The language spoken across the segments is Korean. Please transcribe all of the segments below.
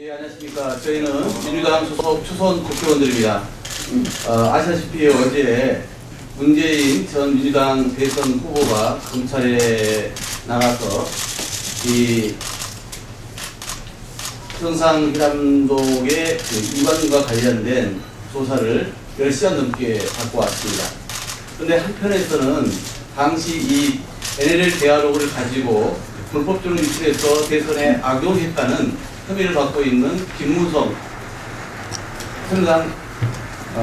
예, 안녕하십니까. 저희는 민주당 소속 초선 국회의원들입니다. 아시다시피 어제 문재인 전 민주당 대선 후보가 검찰에 나가서 이 평상희남동의 이관과 관련된 조사를 10시간 넘게 받고 왔습니다. 그런데 한편에서는 당시 이 NLL 대화록을 가지고 불법적으로 유출해서 대선에 악용했다는 혐의를 받고 있는 김무성 새누리당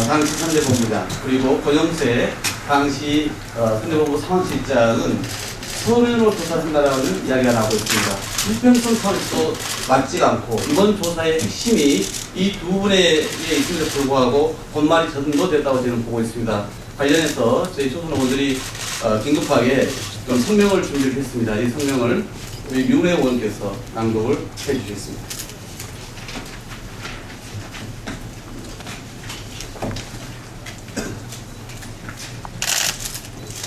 당시 선대본부장 그리고 권영세 당시 선대본부 상황실장은 서면으로 조사한다라는 이야기가 나오고 있습니다. 불평성 사업도 맞지 않고 이번 조사의 핵심이 이 두 분에 있음에도 불구하고 본말이 전도됐다고 저는 보고 있습니다. 관련해서 저희 초선 의원들이 긴급하게 좀 성명을 준비를 했습니다. 이 성명을 우리 윤혜 의원께서 낭독을 해주시겠습니다.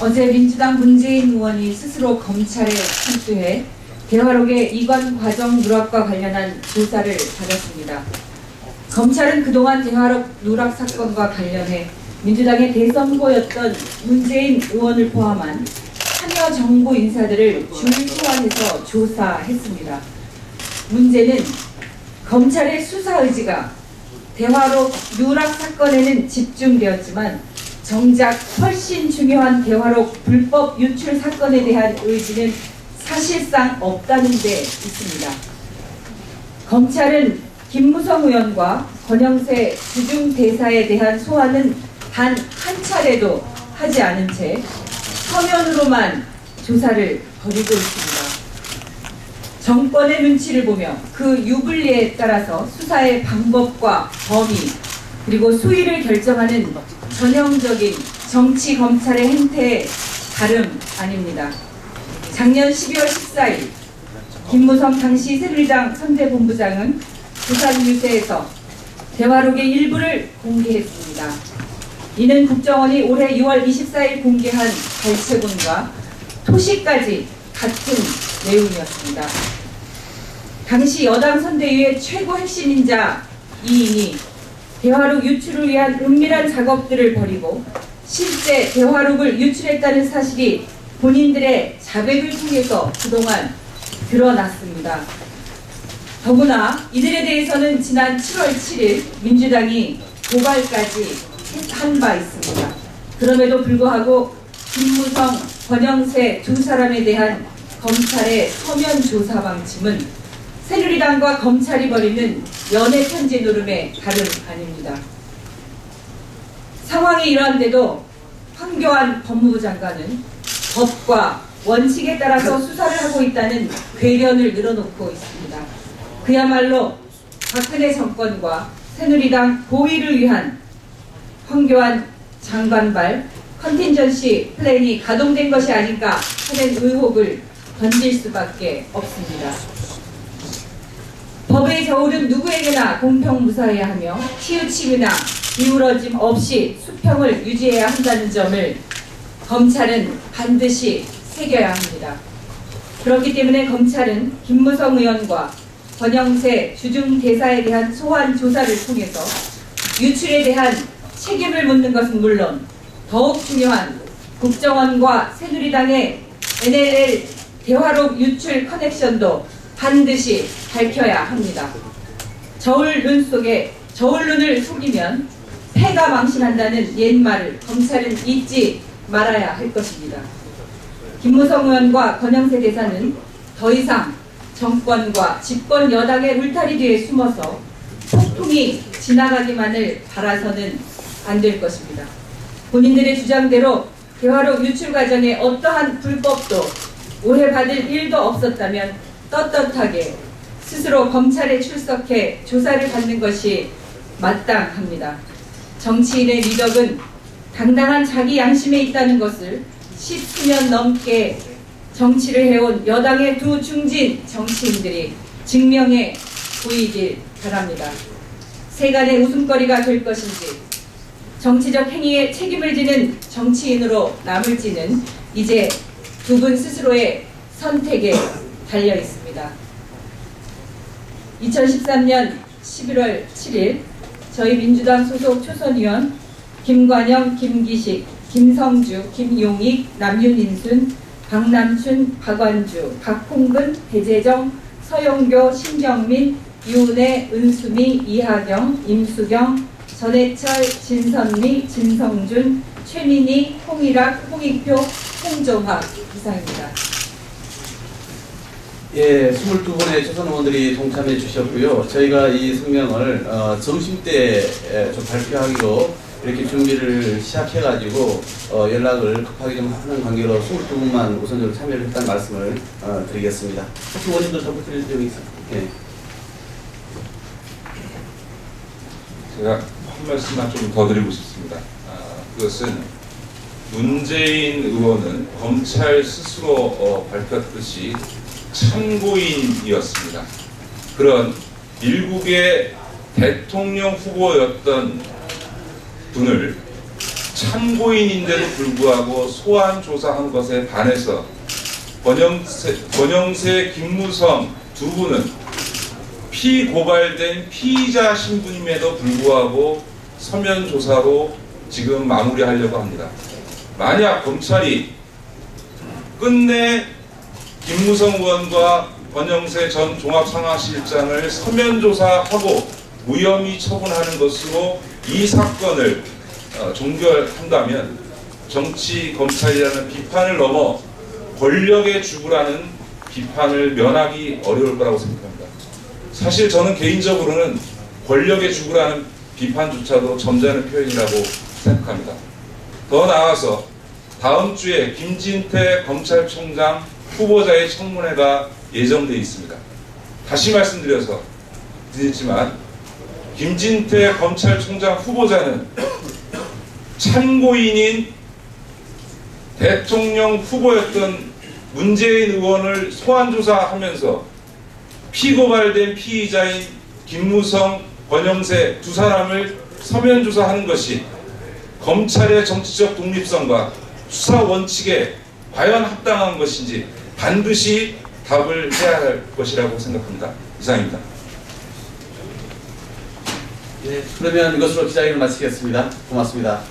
어제 민주당 문재인 의원이 스스로 검찰에 출두해 대화록의 이관 과정 누락과 관련한 조사를 받았습니다. 검찰은 그동안 대화록 누락 사건과 관련해 민주당의 대선 후보였던 문재인 의원을 포함한 참여 정부 인사들을 줄 소환해서 조사했습니다. 문제는 검찰의 수사 의지가 대화록 누락 사건에는 집중되었지만 정작 훨씬 중요한 대화록 불법 유출 사건에 대한 의지는 사실상 없다는 데 있습니다. 검찰은 김무성 의원과 권영세 주중대사에 대한 소환은 단 한 차례도 하지 않은 채 서면으로만 조사를 벌이고 있습니다. 정권의 눈치를 보며 그 유불리에 따라서 수사의 방법과 범위 그리고 수위를 결정하는 전형적인 정치 검찰의 행태에 다름 아닙니다. 작년 12월 14일 김무성 당시 새누리당 선대본부장은 부산유세에서 대화록의 일부를 공개했습니다. 이는 국정원이 올해 6월 24일 공개한 발췌본과 토시까지 같은 내용이었습니다. 당시 여당 선대위의 최고 핵심인자 2인이 대화록 유출을 위한 은밀한 작업들을 벌이고 실제 대화록을 유출했다는 사실이 본인들의 자백을 통해서 그동안 드러났습니다. 더구나 이들에 대해서는 지난 7월 7일 민주당이 고발까지 한 바 있습니다. 그럼에도 불구하고 김무성, 권영세 두 사람에 대한 검찰의 서면 조사 방침은 새누리당과 검찰이 벌이는 연애 편지 노름의 다름 아닙니다. 상황이 이러한데도 황교안 법무부 장관은 법과 원칙에 따라서 수사를 하고 있다는 궤변을 늘어놓고 있습니다. 그야말로 박근혜 정권과 새누리당 고위를 위한 황교안 장관발 컨틴전시 플랜이 가동된 것이 아닌가 하는 의혹을 던질 수밖에 없습니다. 법의 저울은 누구에게나 공평무사해야 하며 치우침이나 기울어짐 없이 수평을 유지해야 한다는 점을 검찰은 반드시 새겨야 합니다. 그렇기 때문에 검찰은 김무성 의원과 권영세 주중대사에 대한 소환 조사를 통해서 유출에 대한 책임을 묻는 것은 물론 더욱 중요한 국정원과 새누리당의 NLL 대화록 유출 커넥션도 반드시 밝혀야 합니다. 저울눈을 속이면 패가 망신한다는 옛말을 검찰은 잊지 말아야 할 것입니다. 김무성 의원과 권영세 대사는 더 이상 정권과 집권 여당의 울타리 뒤에 숨어서 폭풍이 지나가기만을 바라서는 안 될 것입니다. 본인들의 주장대로 대화록 유출 과정에 어떠한 불법도 오해받을 일도 없었다면 떳떳하게 스스로 검찰에 출석해 조사를 받는 것이 마땅합니다. 정치인의 미덕은 당당한 자기 양심에 있다는 것을 10수년 넘게 정치를 해온 여당의 두 중진 정치인들이 증명해 보이길 바랍니다. 세간의 웃음거리가 될 것인지 정치적 행위에 책임을 지는 정치인으로 남을지는 이제 두 분 스스로의 선택에 달려 있습니다. 2013년 11월 7일 저희 민주당 소속 초선의원 김관영, 김기식, 김성주, 김용익, 남윤인순, 박남춘, 박완주, 박홍근, 배재정, 서영교, 신경민, 유은혜, 은수미, 이하경, 임수경, 전해철, 진선미, 진성준, 최민희, 홍일학, 홍익표, 홍정화 이상입니다. 예, 22분의 초선 의원들이 동참해 주셨고요. 저희가 이 성명을 점심 때 좀 발표하기로 이렇게 준비를 시작해가지고 연락을 급하게 좀 하는 관계로 22분만 우선적으로 참여를 했다는 말씀을 드리겠습니다. 혹시 의원님들 덧붙일 점이 있어요? 예. 제가 한 말씀만 좀 더 드리고 싶습니다. 그것은 문재인 의원은 검찰 스스로 밝혔듯이 참고인이었습니다. 그런 일국의 대통령 후보였던 분을 참고인인데도 불구하고 소환 조사한 것에 반해서 권영세, 김무성 두 분은 피고발된 피의자 신분임에도 불구하고 서면 조사로 지금 마무리하려고 합니다. 만약 검찰이 끝내 김무성 의원과 권영세 전 종합상황실장을 서면 조사하고 무혐의 처분하는 것으로 이 사건을 종결한다면 정치 검찰이라는 비판을 넘어 권력의 주구라는 비판을 면하기 어려울 거라고 생각합니다. 사실 저는 개인적으로는 권력의 주구라는 비판조차도 점잖은 표현이라고 생각합니다. 더 나아가서 다음 주에 김진태 검찰총장 후보자의 청문회가 예정되어 있습니다. 다시 말씀드려서 드리지만 김진태 검찰총장 후보자는 참고인인 대통령 후보였던 문재인 의원을 소환조사하면서 피고발된 피의자인 김무성, 권영세 두 사람을 서면 조사하는 것이 검찰의 정치적 독립성과 수사 원칙에 과연 합당한 것인지 반드시 답을 해야 할 것이라고 생각합니다. 이상입니다. 예, 그러면 이것으로 기자회견을 마치겠습니다. 고맙습니다.